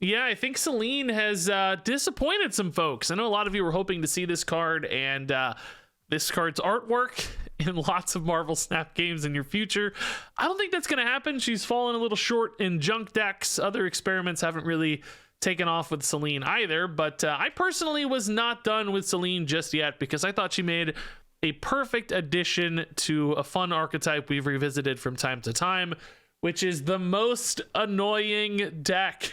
Yeah, I think Selene has disappointed some folks. I know a lot of you were hoping to see this card and this card's artwork in lots of Marvel Snap games in your future. I don't think that's going to happen. She's fallen a little short in junk decks. Other experiments haven't really taken off with Selene either, but I personally was not done with Selene just yet because I thought she made a perfect addition to a fun archetype we've revisited from time to time, which is the most annoying deck.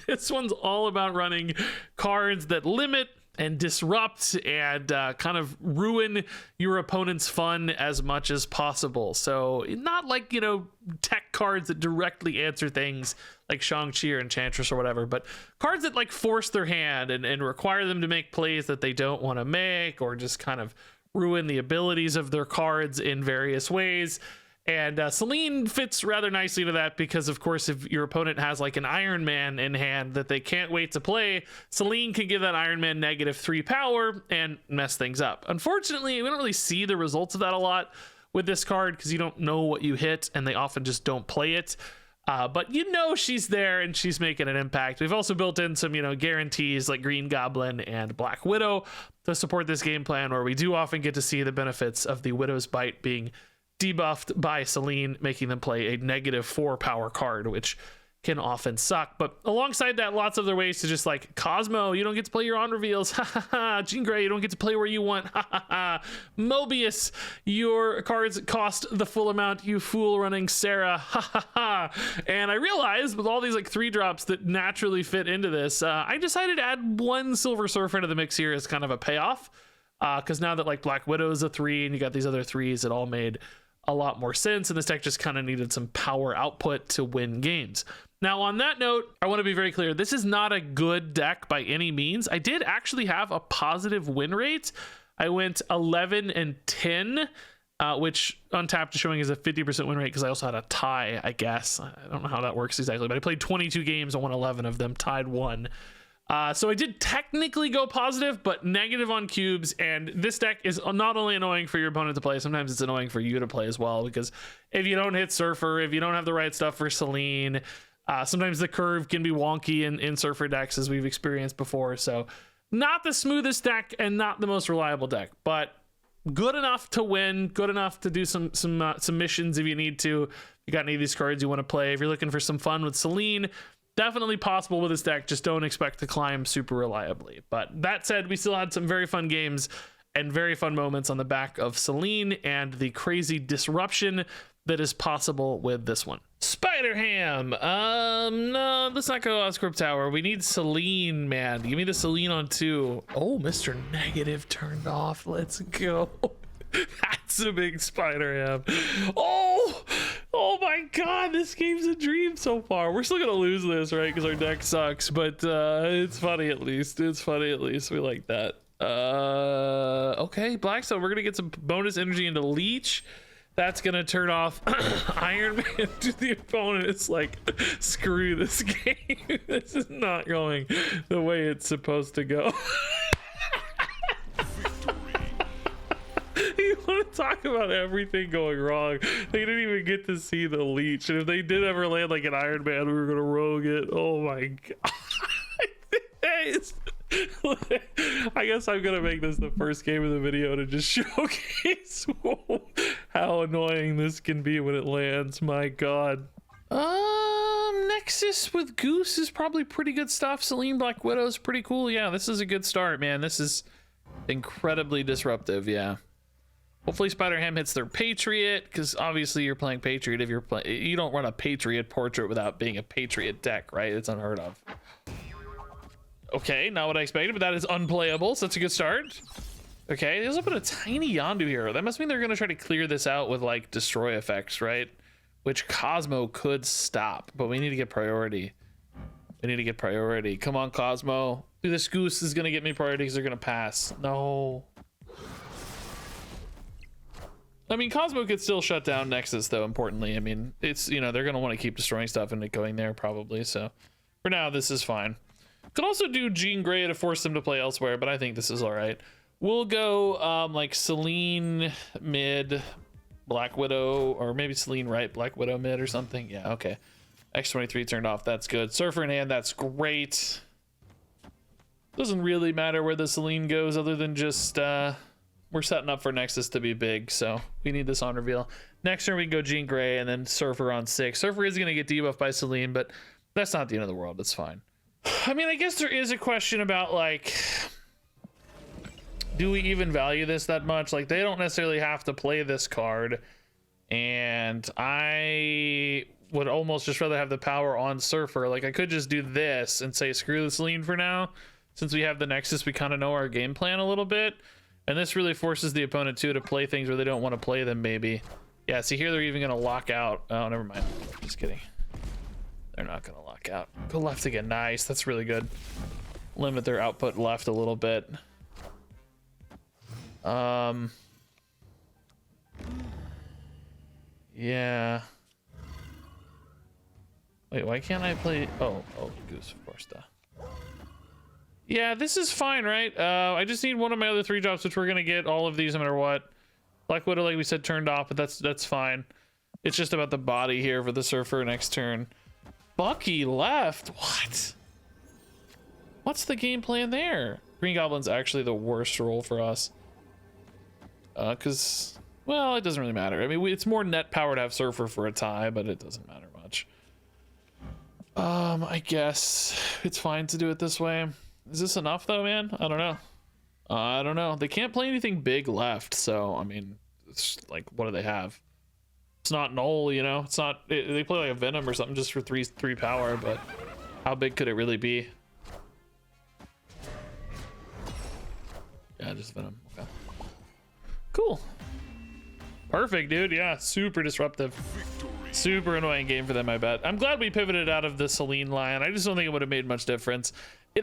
This one's all about running cards that limit and disrupt and kind of ruin your opponent's fun as much as possible. So not like, you know, tech cards that directly answer things like Shang-Chi or Enchantress or whatever, but cards that like force their hand and require them to make plays that they don't want to make, or just kind of ruin the abilities of their cards in various ways. And Selene fits rather nicely to that because, of course, if your opponent has like an Iron Man in hand that they can't wait to play, Selene can give that Iron Man -3 power and mess things up. Unfortunately, we don't really see the results of that a lot with this card because you don't know what you hit and they often just don't play it. But you know she's there and she's making an impact. We've also built in some, you know, guarantees like Green Goblin and Black Widow to support this game plan, where we do often get to see the benefits of the Widow's Bite being debuffed by Selene, making them play a -4 power card, which can often suck. But alongside that, lots of other ways to just like Cosmo, you don't get to play your on reveals. Ha ha ha. Jean Grey, you don't get to play where you want. Ha ha ha. Mobius, your cards cost the full amount, you fool, running Sarah. Ha ha ha. And I realized with all these like 3-drops that naturally fit into this, I decided to add one Silver Surfer into the mix here as kind of a payoff. Because now that like Black Widow is a 3 and you got these other 3s, it all made a lot more sense, and this deck just kind of needed some power output to win games. Now, on that note, I want to be very clear. This is not a good deck by any means. I did actually have a positive win rate. I went 11 and 10, which Untapped is showing as a 50% win rate because I also had a tie, I guess. I don't know how that works exactly, but I played 22 games. I won 11 of them, tied 1. So I did technically go positive, but negative on cubes. And this deck is not only annoying for your opponent to play, sometimes it's annoying for you to play as well, because if you don't hit Surfer, if you don't have the right stuff for Selene, sometimes the curve can be wonky in Surfer decks, as we've experienced before. So not the smoothest deck and not the most reliable deck, but good enough to win, good enough to do some missions if you need to. If you got any of these cards you want to play, if you're looking for some fun with Selene, definitely possible with this deck. Just don't expect to climb super reliably. But that said, we still had some very fun games and very fun moments on the back of Selene and the crazy disruption that is possible with this one. Spider Ham. No, let's not go Oscorp Tower. We need Selene, man. Give me the Selene on 2. Oh, Mr. Negative turned off. Let's go. That's a big Spider Ham. Oh my god, this game's a dream so far. We're still gonna lose this, right? Because our deck sucks, but it's funny at least. It's funny at least. We like that. Okay, Blackstone, we're gonna get some bonus energy into Leech. That's gonna turn off Iron Man to the opponent. It's like, screw this game. This is not going the way it's supposed to go. You want to talk about everything going wrong? They didn't even get to see the Leech, and if they did ever land like an Iron Man, we were gonna rogue it. Oh my god. I guess I'm gonna make this the first game of the video to just showcase how annoying this can be when it lands. My god. Nexus with Goose is probably pretty good stuff. Selene Black Widow is pretty cool. Yeah, this is a good start, man. This is incredibly disruptive. Yeah. Hopefully Spider Ham hits their Patriot, because obviously you're playing Patriot. If you're playing, you don't run a Patriot portrait without being a Patriot deck, right? It's unheard of. Okay, not what I expected, but that is unplayable, so that's a good start. Okay, they also put a tiny Yondu here. That must mean they're gonna try to clear this out with like destroy effects, right? Which Cosmo could stop, but we need to get priority. We need to get priority. Come on, Cosmo. This Goose is gonna get me priority because they're gonna pass. No. I mean, Cosmo could still shut down Nexus, though, importantly. I mean, it's, you know, they're going to want to keep destroying stuff and it going there, probably. So, for now, this is fine. Could also do Jean Grey to force them to play elsewhere, but I think this is all right. We'll go, like, Selene mid, Black Widow, or maybe Selene right, Black Widow mid or something. Yeah, okay. X23 turned off. That's good. Surfer in hand. That's great. Doesn't really matter where the Selene goes other than just we're setting up for Nexus to be big, so we need this on reveal. Next turn we can go Jean Grey and then Surfer on 6. Surfer is going to get debuffed by Selene, but that's not the end of the world. It's fine. I mean, I guess there is a question about, like, do we even value this that much? Like, they don't necessarily have to play this card, and I would almost just rather have the power on Surfer. Like, I could just do this and say screw the Selene for now. Since we have the Nexus, we kind of know our game plan a little bit. And this really forces the opponent, too, to play things where they don't want to play them, maybe. Yeah, see, here they're even going to lock out. Oh, never mind. Just kidding. They're not going to lock out. Go left again. Nice. That's really good. Limit their output left a little bit. Yeah. Wait, why can't I play? Oh, Goose, of course, duh. Yeah, this is fine, right? I just need one of my other 3-drops, which we're gonna get all of these no matter what. Black Widow, like we said, turned off, but that's fine. It's just about the body here for the Surfer next turn. Bucky left? What? What's the game plan there? Green Goblin's actually the worst role for us. Because, well, it doesn't really matter. I mean, it's more net power to have Surfer for a tie, but it doesn't matter much. I guess it's fine to do it this way. Is this enough though, man? I don't know. I don't know. They can't play anything big left, so I mean, it's like, what do they have? It's not Null, you know. It's not. They play like a Venom or something just for three power, but how big could it really be? Yeah, just Venom. Okay. Cool. Perfect, dude. Yeah, super disruptive. Super annoying game for them, I bet. I'm glad we pivoted out of the Selene line. I just don't think it would have made much difference.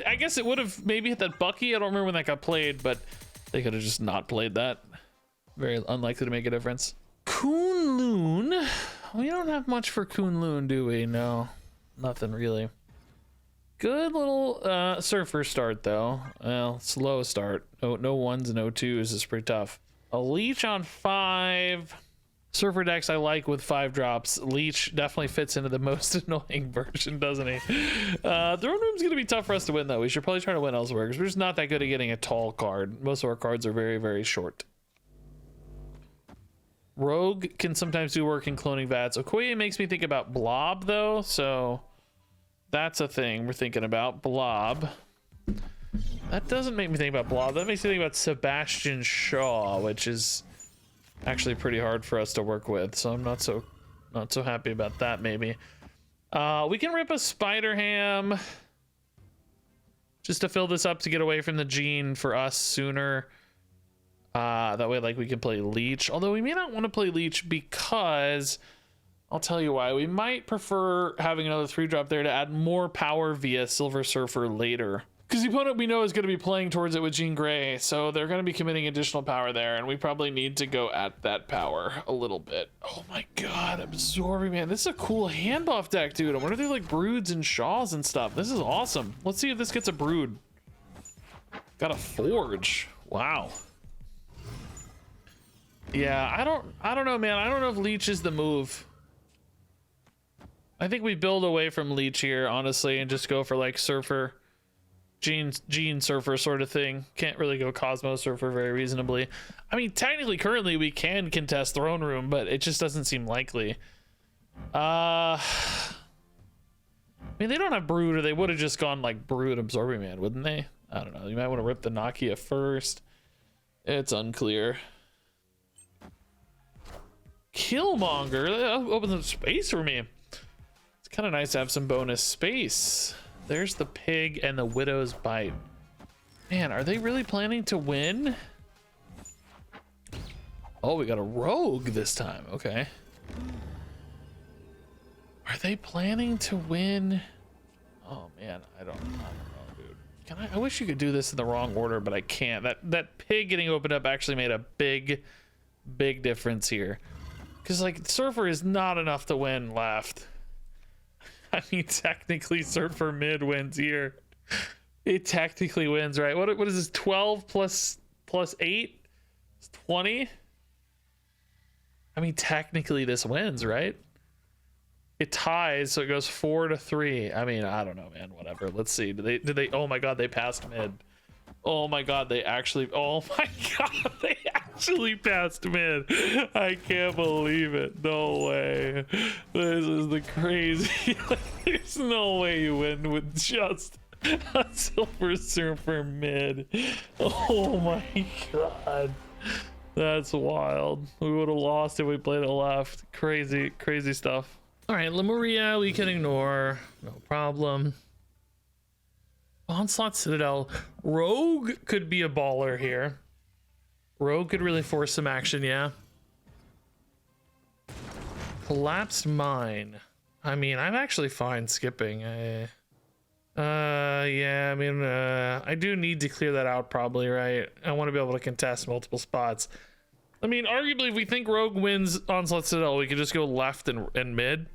I guess it would have maybe hit that Bucky. I don't remember when that got played, but they could have just not played that. Very unlikely to make a difference. Kunlun. We don't have much for Kunlun, do we? No, nothing really. Good little Surfer start, though. Well, slow start. No ones and no twos is pretty tough. A Leech on 5. Surfer decks I like with 5-drops. Leech definitely fits into the most annoying version, doesn't he? Throne Room's going to be tough for us to win, though. We should probably try to win elsewhere because we're just not that good at getting a tall card. Most of our cards are very, very short. Rogue can sometimes do work in cloning Vats. Okoye makes me think about Blob, though, so that's a thing we're thinking about. Blob. That doesn't make me think about Blob. That makes me think about Sebastian Shaw, which is actually pretty hard for us to work with, so I'm not so happy about that. Maybe we can rip a Spider Ham just to fill this up to get away from the Gene for us sooner. That way, like, we can play Leech, although we may not want to play Leech because I'll tell you why. We might prefer having another 3-drop there to add more power via Silver Surfer later. Because the opponent we know is going to be playing towards it with Jean Grey, so they're going to be committing additional power there, and we probably need to go at that power a little bit. Oh my god, Absorbing Man. This is a cool hand-buff deck, dude. I wonder if they have, like, Broods and Shaws and stuff. This is awesome. Let's see if this gets a Brood. Got a Forge. Wow. Yeah, I don't know, man. I don't know if Leech is the move. I think we build away from Leech here, honestly, and just go for, like, Surfer. Gene Surfer sort of thing. Can't really go Cosmo Surfer very reasonably. I mean, technically, currently, we can contest Throne Room, but it just doesn't seem likely. I mean, they don't have Brood, or they would have just gone, like, Brood Absorbing Man, wouldn't they? I don't know. You might want to rip the Nakia first. It's unclear. Killmonger. That opens up space for me. It's kind of nice to have some bonus space. There's the Pig and the Widow's Bite. Man, are they really planning to win? Oh, we got a Rogue this time. Okay. Are they planning to win? Oh man, I don't know, dude. I wish you could do this in the wrong order, but I can't. That Pig getting opened up actually made a big difference here. Because, like, Surfer is not enough to win left. I mean, technically, Surfer mid wins here. It technically wins, right? What is this? 12 plus 8? It's 20? I mean, technically, this wins, right? It ties, so it goes 4-3. I mean, I don't know, man. Whatever. Let's see. Did they? Oh my god, they passed mid. Oh my god, they actually. Oh my god, they actually passed mid. I can't believe it. No way. This is the crazy. There's no way you win with just a Silver Surfer mid. Oh my god. That's wild. We would have lost if we played it left. Crazy, crazy stuff. All right, Lemuria, we can ignore. No problem. Onslaught Citadel. Rogue could be a baller here. Rogue could really force some action, yeah. Collapsed Mine. I mean, I'm actually fine skipping. Yeah, I mean, I do need to clear that out probably, right? I want to be able to contest multiple spots. I mean, arguably, if we think Rogue wins Onslaught Citadel, we could just go left and mid.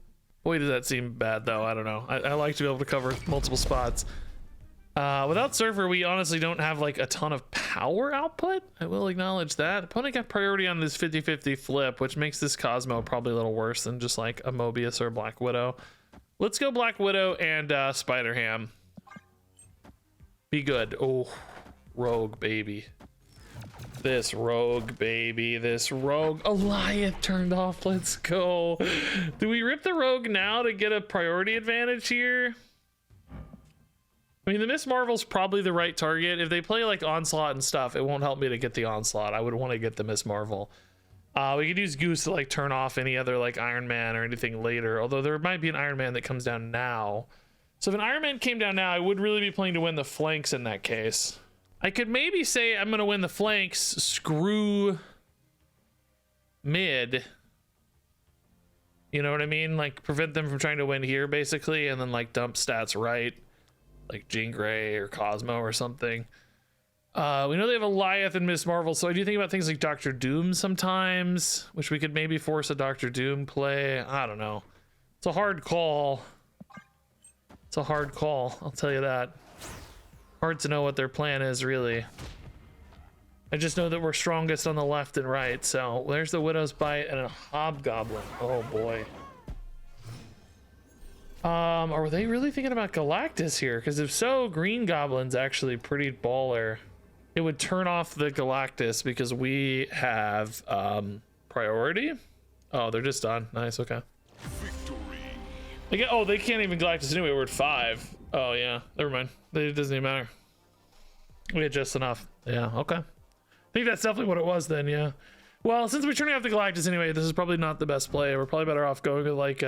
Boy, does that seem bad, though. I don't know. I like to be able to cover multiple spots. Without Surfer, we honestly don't have like a ton of power output. I will acknowledge that. Opponent got priority on this 50-50 flip, which makes this Cosmo probably a little worse than just like a Mobius or Black Widow. Let's go Black Widow and Spider Ham. Be good. Oh, Rogue, baby. This Rogue, baby. This Rogue. Goliath turned off. Let's go. Do we rip the Rogue now to get a priority advantage here? I mean, the Miss Marvel's probably the right target. If they play like Onslaught and stuff, it won't help me to get the Onslaught. I would want to get the Miss Marvel. We could use Goose to like turn off any other like Iron Man or anything later. Although there might be an Iron Man that comes down now. So if an Iron Man came down now, I would really be playing to win the flanks in that case. I could maybe say I'm going to win the flanks, screw mid. You know what I mean? Like prevent them from trying to win here basically, and then like dump stats right. Like Jean Grey or Cosmo or something. We know they have Goliath and Miss Marvel, so I do think about things like Doctor Doom sometimes, which we could maybe force a Doctor Doom play. I don't know. It's a hard call. It's a hard call, I'll tell you that. Hard to know what their plan is, really. I just know that we're strongest on the left and right, so there's the Widow's Bite and a Hobgoblin. Oh boy. Are they really thinking about Galactus here? Because if so, Green Goblin's actually pretty baller. It would turn off the Galactus because we have priority. Oh, they're just done. Nice, okay. Oh, they can't even Galactus anyway. We're at 5. Oh yeah, never mind. It doesn't even matter. We had just enough. Yeah, okay. I think that's definitely what it was then, yeah. Well, since we're turning off the Galactus anyway, this is probably not the best play. We're probably better off going with like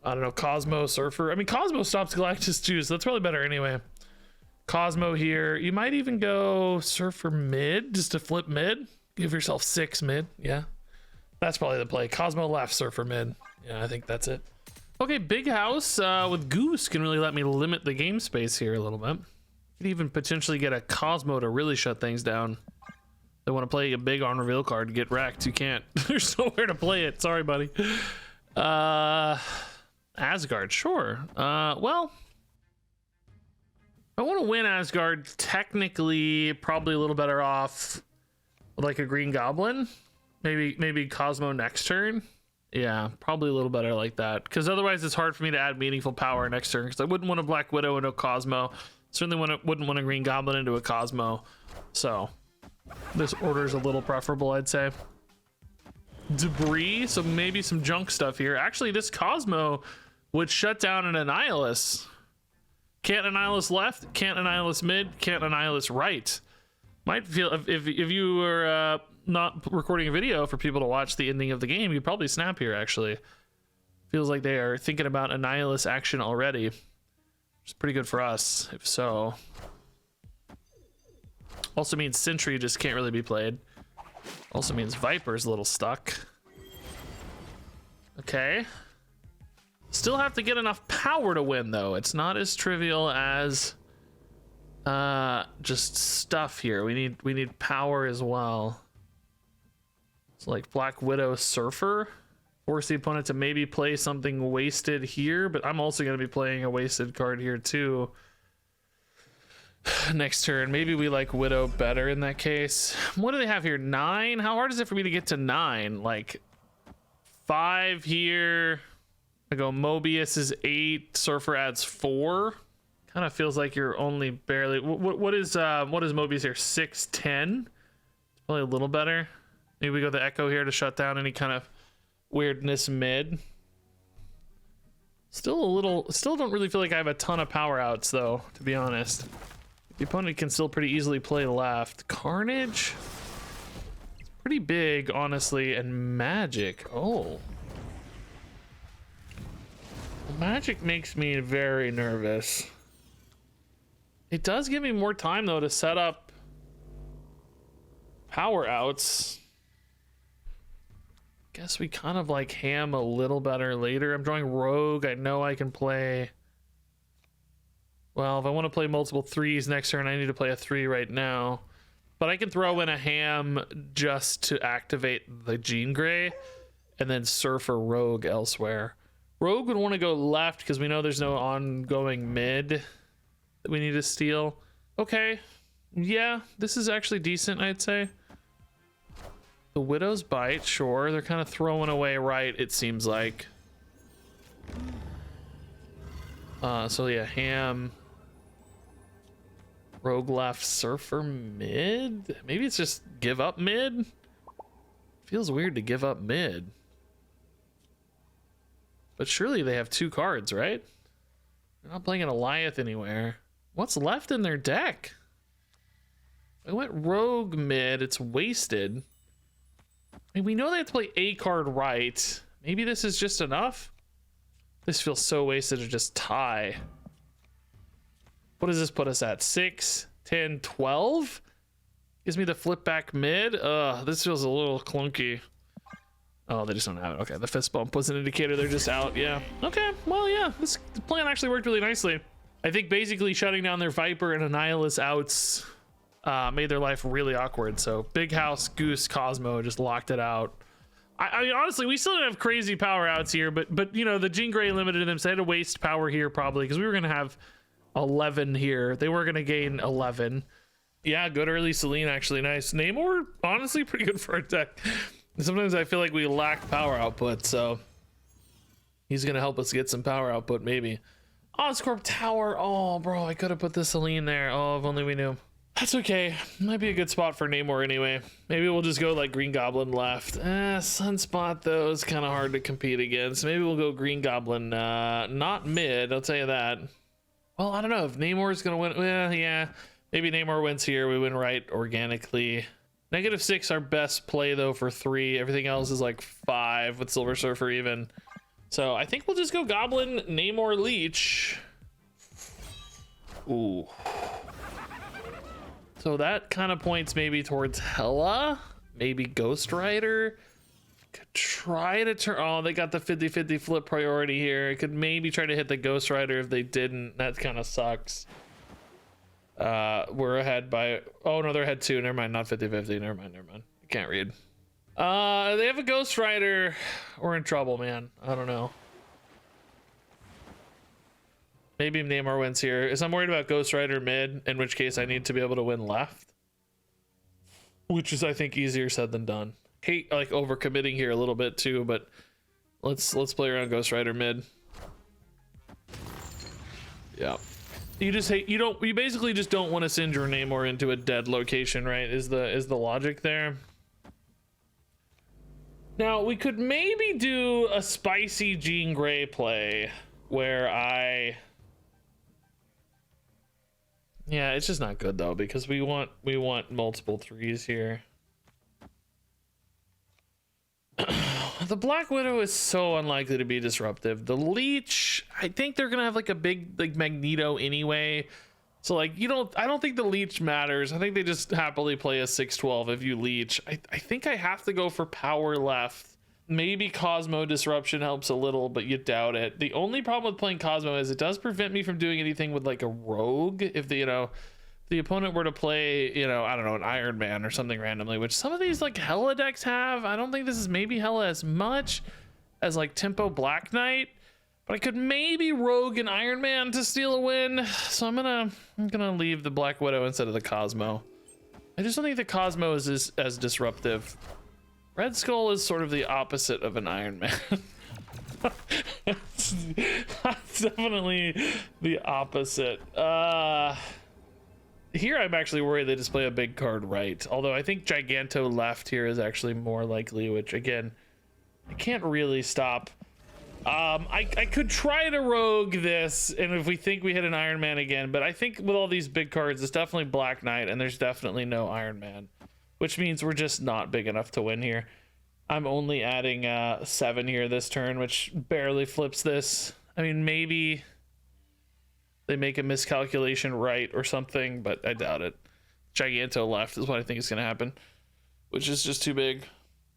I don't know, Cosmo, Surfer. I mean, Cosmo stops Galactus too, so that's probably better anyway. Cosmo here. You might even go Surfer mid, just to flip mid. Give yourself 6 mid. Yeah, that's probably the play. Cosmo left, Surfer mid. Yeah, I think that's it. Okay, Big House with Goose can really let me limit the game space here a little bit. Could even potentially get a Cosmo to really shut things down. They want to play a big on reveal card, get wrecked. You can't. There's nowhere to play it. Sorry, buddy. Asgard, sure. Well, I want to win Asgard. Technically, probably a little better off with like a Green Goblin. Maybe Cosmo next turn. Yeah, probably a little better like that. Because otherwise, it's hard for me to add meaningful power next turn. Because I wouldn't want a Black Widow into a Cosmo. Certainly wouldn't want a Green Goblin into a Cosmo. So this order is a little preferable, I'd say. Debris, so maybe some junk stuff here. Actually, this Cosmo would shut down an Annihilus. Can't Annihilus left, can't Annihilus mid, can't Annihilus right. Might feel, if you were not recording a video for people to watch the ending of the game, you'd probably snap here, actually. Feels like they are thinking about Annihilus action already. Which is pretty good for us, if so. Also means Sentry just can't really be played. Also means Viper's a little stuck. Okay. Still have to get enough power to win, though. It's not as trivial as just stuff here. We need power as well. So like Black Widow, Surfer. Force the opponent to maybe play something wasted here, but I'm also going to be playing a wasted card here too. Next turn, maybe we like Widow better in that case. What do they have here? 9? How hard is it for me to get to 9? Like 5 here. I go Mobius is 8, Surfer adds 4. Kind of feels like you're only barely. What is Mobius here? 610. Probably a little better. Maybe we go the Echo here to shut down any kind of weirdness mid. Still don't really feel like I have a ton of power outs though, to be honest. The opponent can still pretty easily play left. Carnage. It's pretty big, honestly, and Magic. Oh. Magic makes me very nervous. It does give me more time though to set up power outs. Guess we kind of like ham a little better later. I'm drawing Rogue. I know I can play. Well, if I want to play multiple 3s next turn, I need to play a 3 right now. But I can throw in a ham just to activate the Jean Grey and then Surfer Rogue elsewhere. Rogue would want to go left because we know there's no ongoing mid that we need to steal. Okay. Yeah, this is actually decent, I'd say. The Widow's Bite, sure. They're kind of throwing away right, it seems like. So yeah, ham. Rogue left, Surfer mid? Maybe it's just give up mid? Feels weird to give up mid. But surely they have 2 cards, right? They're not playing an Alioth anywhere. What's left in their deck? I went Rogue mid, it's wasted. I mean, we know they have to play a card right. Maybe this is just enough? This feels so wasted to just tie. What does this put us at? 6, 10, 12? Gives me the flip back mid? This feels a little clunky. Oh, they just don't have it. Okay, the fist bump was an indicator they're just out. Yeah. Okay, well, yeah. This plan actually worked really nicely. I think basically shutting down their Viper and Annihilus outs made their life really awkward. So Big House, Goose, Cosmo just locked it out. I mean, honestly, we still didn't have crazy power outs here, but you know, the Jean Grey limited them, so they had to waste power here probably because we were going to have 11 here. They were going to gain 11. Yeah, good early Selene, actually. Nice. Namor, honestly, pretty good for our deck. Sometimes I feel like we lack power output, so he's going to help us get some power output, maybe. Oscorp Tower. Oh, bro, I could have put the Selene there. Oh, if only we knew. That's okay. Might be a good spot for Namor anyway. Maybe we'll just go like Green Goblin left. Sunspot, though, is kind of hard to compete against. Maybe we'll go Green Goblin, not mid, I'll tell you that. Well, I don't know if Namor's going to win. Well, yeah. Maybe Namor wins here. We win right organically. -6, our best play, though, for 3. Everything else is like 5 with Silver Surfer even. So I think we'll just go Goblin, Namor, Leech. Ooh. So that kind of points maybe towards Hela. Maybe Ghost Rider. Could try to turn... Oh, they got the 50-50 flip priority here. I could maybe try to hit the Ghost Rider if they didn't. That kind of sucks. We're ahead by... Oh, no, they're ahead 2. Never mind, not 50-50. Never mind. I can't read. They have a Ghost Rider. We're in trouble, man. I don't know. Maybe Namor wins here. Is I'm worried about Ghost Rider mid, in which case I need to be able to win left. Which is, I think, easier said than done. Hate like overcommitting here a little bit too, but let's play around Ghost Rider mid. Yeah. You basically just don't want to send your Namor into a dead location, right? Is the logic there? Now we could maybe do a spicy Jean Grey play where yeah, it's just not good though because we want multiple 3s here. The Black Widow is so unlikely to be disruptive. The Leech, I think they're gonna have like a big like Magneto anyway. So like I don't think the Leech matters. I think they just happily play a 6-12 if you Leech. I think I have to go for power left. Maybe Cosmo disruption helps a little, but you doubt it. The only problem with playing Cosmo is it does prevent me from doing anything with like a Rogue if the opponent were to play, I don't know, an Iron Man or something randomly, which some of these like Hela decks have. I don't think this is maybe Hela as much as like Tempo Black Knight, but I could maybe Rogue and Iron Man to steal a win. So I'm gonna leave the Black Widow instead of the Cosmo. I just don't think the Cosmo is as disruptive. Red Skull is sort of the opposite of an Iron Man. That's definitely the opposite. Here I'm actually worried they just play a big card right. Although I think Giganto left here is actually more likely, which again, I can't really stop. I could try to rogue this, and if we think we hit an Iron Man again, but I think with all these big cards, it's definitely Black Knight, and there's definitely no Iron Man, which means we're just not big enough to win here. I'm only adding 7 here this turn, which barely flips this. I mean, maybe they make a miscalculation right or something, but I doubt it. Giganto left is what I think is going to happen, which is just too big.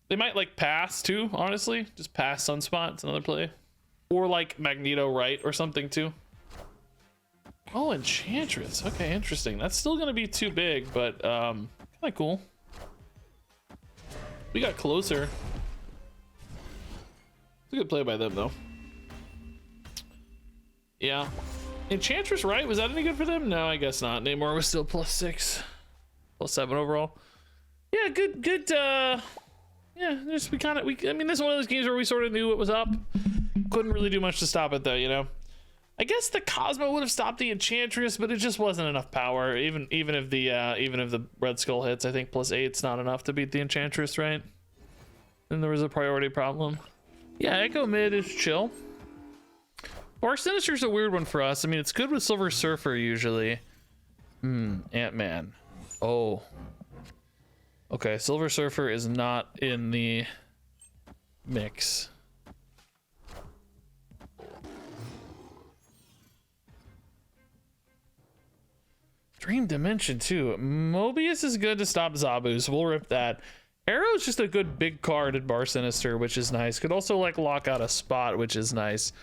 They might like pass too, honestly. Just pass Sunspot. It's another play. Or like Magneto right or something too. Oh, Enchantress. Okay, interesting. That's still going to be too big, but kind of cool. We got closer. It's a good play by them though. Yeah. Enchantress right? Was that any good for them? No, I guess not. Namor was still +6. +7 overall. Yeah, good yeah, just I mean, this is one of those games where we sort of knew what was up. Couldn't really do much to stop it though, you know. I guess the Cosmo would have stopped the Enchantress, but it just wasn't enough power. Even if the Red Skull hits, I think +8's not enough to beat the Enchantress, right? Then there was a priority problem. Yeah, Echo mid is chill. Bar Sinister's a weird one for us. I mean, it's good with Silver Surfer usually. Ant-Man. Oh. Okay, Silver Surfer is not in the mix. Dream Dimension too. Mobius is good to stop Zabu, so we'll rip that. Arrow is just a good big card at Bar Sinister, which is nice. Could also like lock out a spot, which is nice.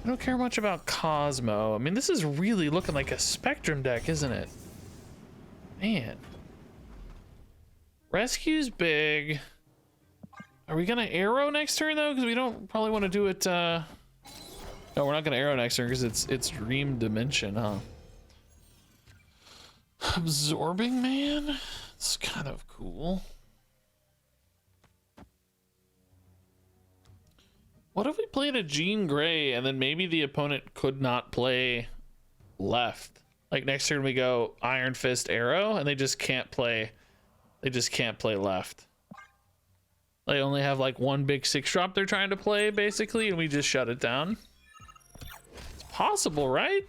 I don't care much about Cosmo. I mean, this is really looking like a Spectrum deck, isn't it? Man. Rescue's big. Are we gonna Arrow next turn though? Because we don't probably want to do it. No, we're not gonna Arrow next turn because it's Dream Dimension, huh? Absorbing Man. It's kind of cool. What if we played a Jean Grey and then maybe the opponent could not play left? Like next turn we go Iron Fist Arrow and they just can't play. They just can't play left. They only have like one big 6-drop they're trying to play basically, and we just shut it down. It's possible, right?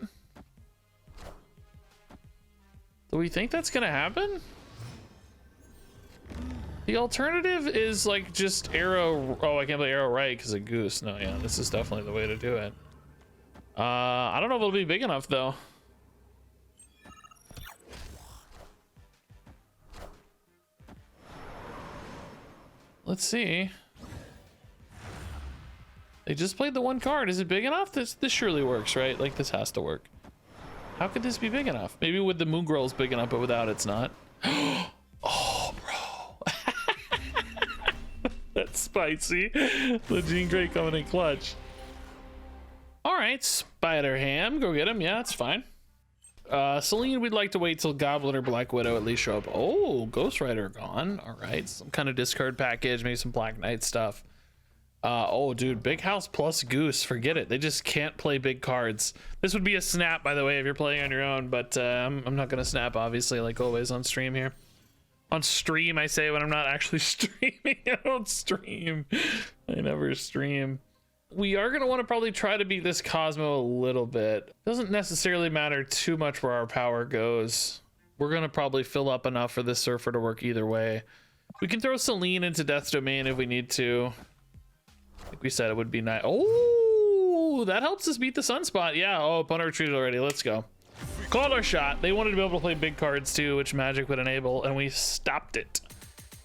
Do we think that's gonna happen? The alternative is like just Arrow. Oh, I can't play Arrow right because of Goose. No, yeah, this is definitely the way to do it. I don't know if it'll be big enough though. Let's see. They just played the one card. Is it big enough? This surely works, right? Like this has to work. How could this be big enough? Maybe with the Moon Girl's big enough, but without it's not. Oh, bro. That's spicy. The Jean Grey coming in clutch. All right, Spider Ham, go get him. Yeah, it's fine. Selene, we'd like to wait till Goblin or Black Widow at least show up. Oh, Ghost Rider gone. All right, some kind of discard package, maybe some Black Knight stuff. Oh, dude, Big House plus Goose. Forget it. They just can't play big cards. This would be a snap, by the way, if you're playing on your own, but I'm not going to snap, obviously, like always on stream here. On stream, I say, when I'm not actually streaming. I don't stream. I never stream. We are going to want to probably try to beat this Cosmo a little bit. Doesn't necessarily matter too much where our power goes. We're going to probably fill up enough for this Surfer to work either way. We can throw Selene into Death's Domain if we need to. Like we said, it would be nice. Oh, that helps us beat the Sunspot. Yeah. Oh, opponent retreated already. Let's go. Called our shot. They wanted to be able to play big cards too, which Magic would enable, and we stopped it.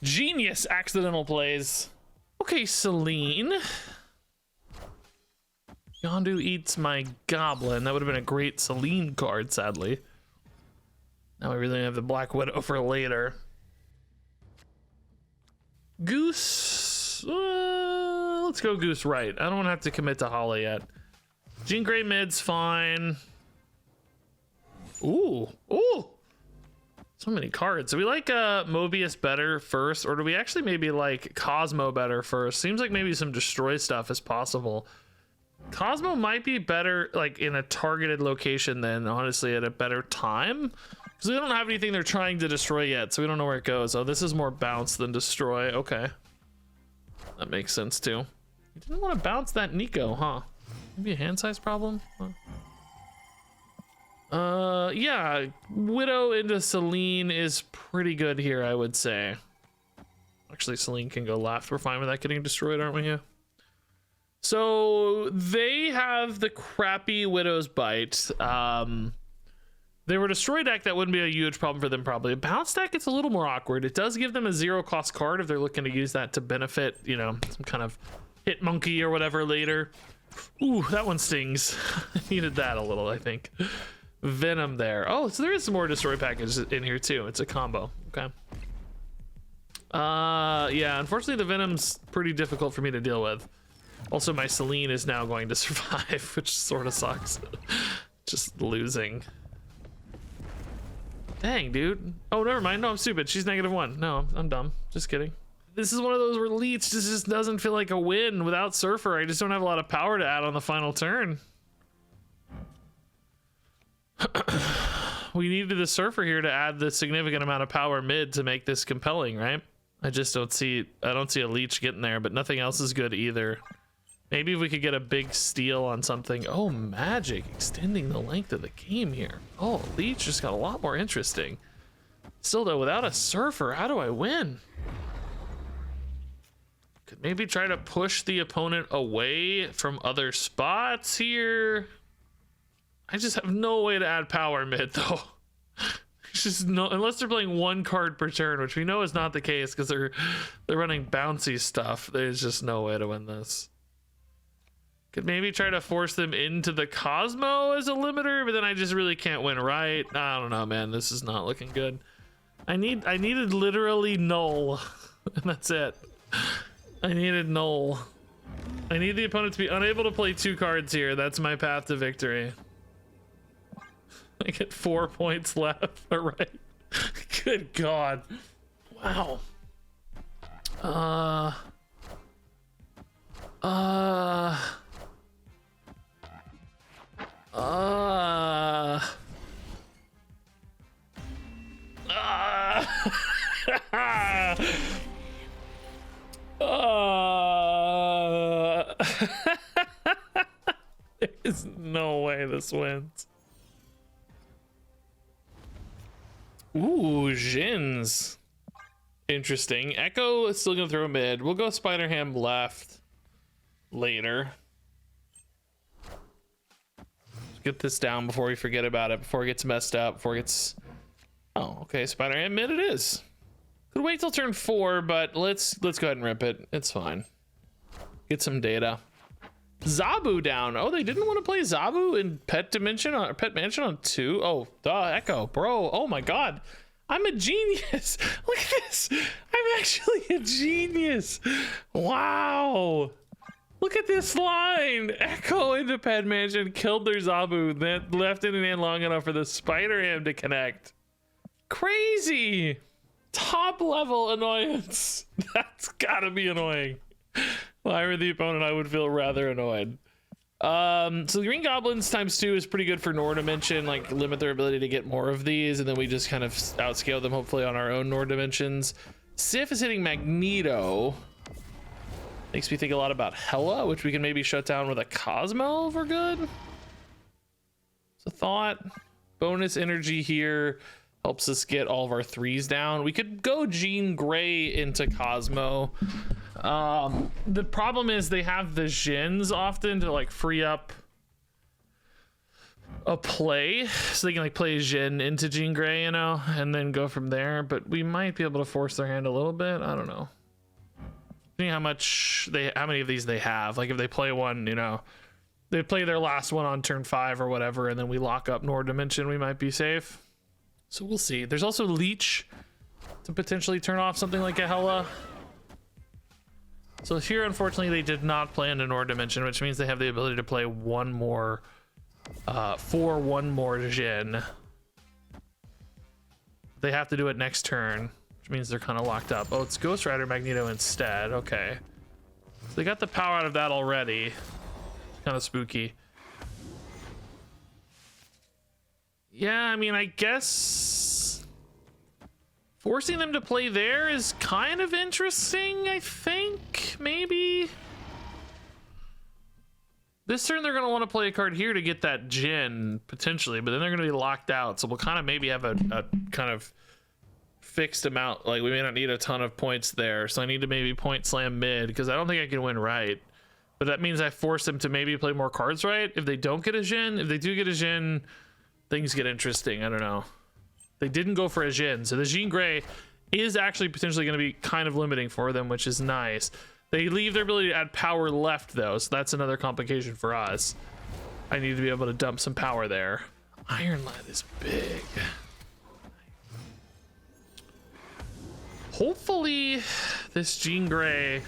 Genius accidental plays. Okay, Selene. Yondu eats my Goblin. That would have been a great Selene card, sadly. Now we really have the Black Widow for later. Goose. Let's go Goose right. I don't want to have to commit to Holly yet. Jean Grey mid's fine. Ooh. Ooh. So many cards. Do we like Mobius better first, or do we actually maybe like Cosmo better first? Seems like maybe some destroy stuff is possible. Cosmo might be better like in a targeted location than honestly at a better time. Because we don't have anything they're trying to destroy yet, so we don't know where it goes. Oh, this is more bounce than destroy. Okay. That makes sense too. You didn't want to bounce that Nico, huh? Maybe a hand size problem? Huh? Yeah. Widow into Selene is pretty good here, I would say. Actually, Selene can go left. We're fine with that getting destroyed, aren't we? Yeah. So they have the crappy Widow's Bite. They were a destroy deck that wouldn't be a huge problem for them probably. A bounce deck, it's a little more awkward. It does give them a 0-cost card if they're looking to use that to benefit, you know, some kind of hit monkey or whatever later. Ooh, that one stings. I needed that a little, I think. Venom there. Oh, so there is some more destroy packages in here too. It's a combo. Okay. Yeah, unfortunately the Venom's pretty difficult for me to deal with. Also, my Selene is now going to survive, which sort of sucks. Just losing. Dang, dude. Oh, never mind. No, I'm stupid. She's -1. No, I'm dumb. Just kidding. This is one of those where Leech just doesn't feel like a win without Surfer. I just don't have a lot of power to add on the final turn. We needed the Surfer here to add the significant amount of power mid to make this compelling, right? I just don't see a Leech getting there, but nothing else is good either. Maybe if we could get a big steal on something. Oh, Magic extending the length of the game here. Oh, Leech just got a lot more interesting. Still though, without a Surfer, how do I win? Could maybe try to push the opponent away from other spots here. I just have no way to add power mid though. It's just no, unless they're playing 1 card per turn, which we know is not the case because they're running bouncy stuff. There's just no way to win this. Could maybe try to force them into the Cosmo as a limiter, but then I just really can't win, right? I don't know, man. This is not looking good. I needed literally null, and that's it. I needed null. I need the opponent to be unable to play 2 cards here. That's my path to victory. I get 4 points left. All right. Good God. Wow. There's no way this wins. Ooh, Jins. Interesting. Echo is still gonna throw mid. We'll go Spider-Ham left later. Let's get this down before we forget about it, before it gets messed up, before it gets... Oh, okay, Spider-Ham mid it is. Could wait till turn 4, but let's go ahead and rip it. It's fine. Get some data. Zabu down. Oh, they didn't want to play Zabu in Pet Dimension or Pet Mansion on 2. Oh, duh, Echo, bro. Oh my God, I'm a genius. Look at this. I'm actually a genius. Wow. Look at this line. Echo into Pet Mansion, killed their Zabu, then left it in hand long enough for the Spider-Ham to connect. Crazy. Top level annoyance. That's gotta be annoying. If I were the opponent, I would feel rather annoyed. So the Green Goblins ×2 is pretty good for Nord Dimension, like limit their ability to get more of these, and then we just kind of outscale them hopefully on our own Nord Dimensions. Sif is hitting Magneto. Makes me think a lot about Hela, which we can maybe shut down with a Cosmo for good. It's a thought. Bonus energy here helps us get all of our 3s down. We could go Jean Grey into Cosmo. The problem is they have the Jins often to like free up a play, so they can like play Jin into Jean Grey, you know, and then go from there. But we might be able to force their hand a little bit. I don't know. See how many of these they have. Like if they play one, you know, they play their last one on turn 5 or whatever, and then we lock up Nord Dimension, we might be safe. So we'll see. There's also Leech to potentially turn off something like a Hela. So here, unfortunately, they did not play into Nord Dimension, which means they have the ability to play one more, one more Jin. They have to do it next turn, which means they're kind of locked up. Oh, it's Ghost Rider Magneto instead. Okay. So they got the power out of that already. Kind kind of spooky. Yeah, I mean, I guess forcing them to play there is kind of interesting, I think, maybe. This turn they're going to want to play a card here to get that Jin, potentially, but then they're going to be locked out, so we'll kind of maybe have a kind of fixed amount. Like, we may not need a ton of points there, so I need to maybe point slam mid, because I don't think I can win right. But that means I force them to maybe play more cards right. If they don't get a Jin, if they do get a Jin, things get interesting. I don't know. They didn't go for a Jin, so the Jean Grey is actually potentially going to be kind of limiting for them, which is nice. They leave their ability to add power left, though, so that's another complication for us. I need to be able to dump some power there. Iron Lad is big. Hopefully, this Jean Grey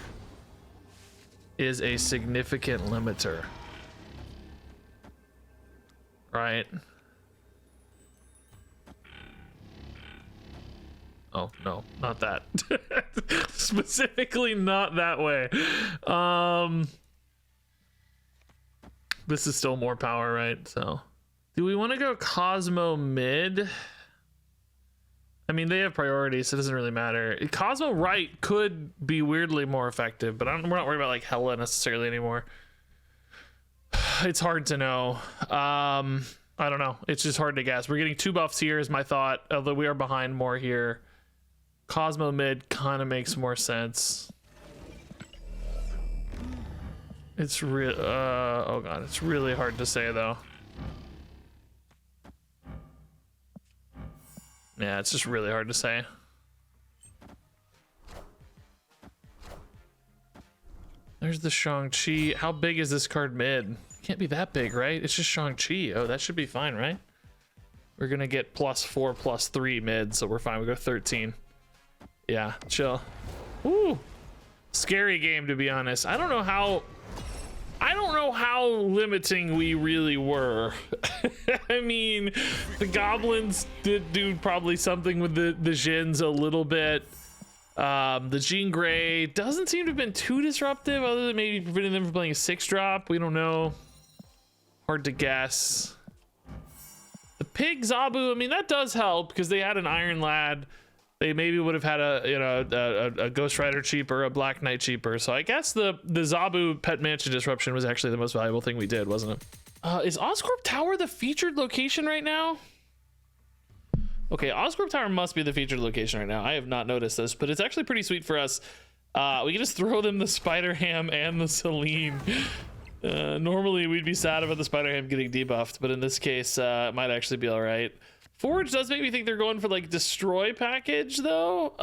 is a significant limiter. Right? Oh, no, not that. Specifically not that way. This is still more power, right? So, do we want to go Cosmo mid? I mean, they have priorities, so it doesn't really matter. Cosmo right could be weirdly more effective, but we're not worried about like Hela necessarily anymore. It's hard to know. I don't know. It's just hard to guess. We're getting 2 buffs here is my thought, although we are behind more here. Cosmo mid kind of makes more sense. It's real. Oh god, it's really hard to say though. Yeah, it's just really hard to say. There's the Shang-Chi. How big is this card mid? Can't be that big, right? It's just Shang-Chi. Oh, that should be fine, right? We're gonna get +4, +3 mid, so we're fine. We go 13. Yeah, chill. Ooh, scary game, to be honest. I don't know how limiting we really were. I mean, the goblins did do probably something with the Jins a little bit. The Jean Grey doesn't seem to have been too disruptive, other than maybe preventing them from playing a 6-drop. We don't know. Hard to guess. The Pig Zabu, I mean, that does help because they had an Iron Lad. They maybe would have had a Ghost Rider cheaper, a Black Knight cheaper. So I guess the Zabu Pet Mansion disruption was actually the most valuable thing we did, wasn't it? Is Oscorp Tower the featured location right now? Okay, Oscorp Tower must be the featured location right now. I have not noticed this, but it's actually pretty sweet for us. We can just throw them the Spider Ham and the Selene. Normally we'd be sad about the Spider Ham getting debuffed, but in this case, it might actually be all right. Forge does make me think they're going for like destroy package though.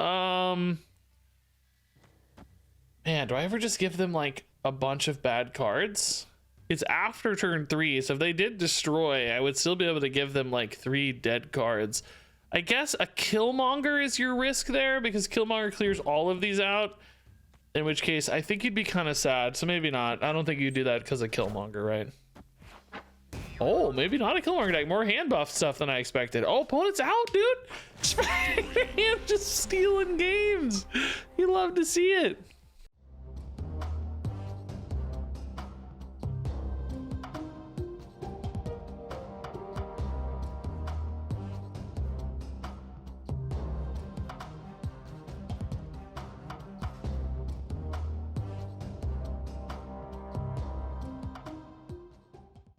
Man, do I ever just give them like a bunch of bad cards? It's after turn 3, so if they did destroy, I would still be able to give them like 3 dead cards. I guess a Killmonger is your risk there because Killmonger clears all of these out, in which case I think you'd be kind of sad, so maybe not. I don't think you'd do that because of Killmonger, right? Oh, maybe not a Killmonger deck. More hand buff stuff than I expected. Oh, opponent's out, dude. Spider-Man just stealing games. You love to see it.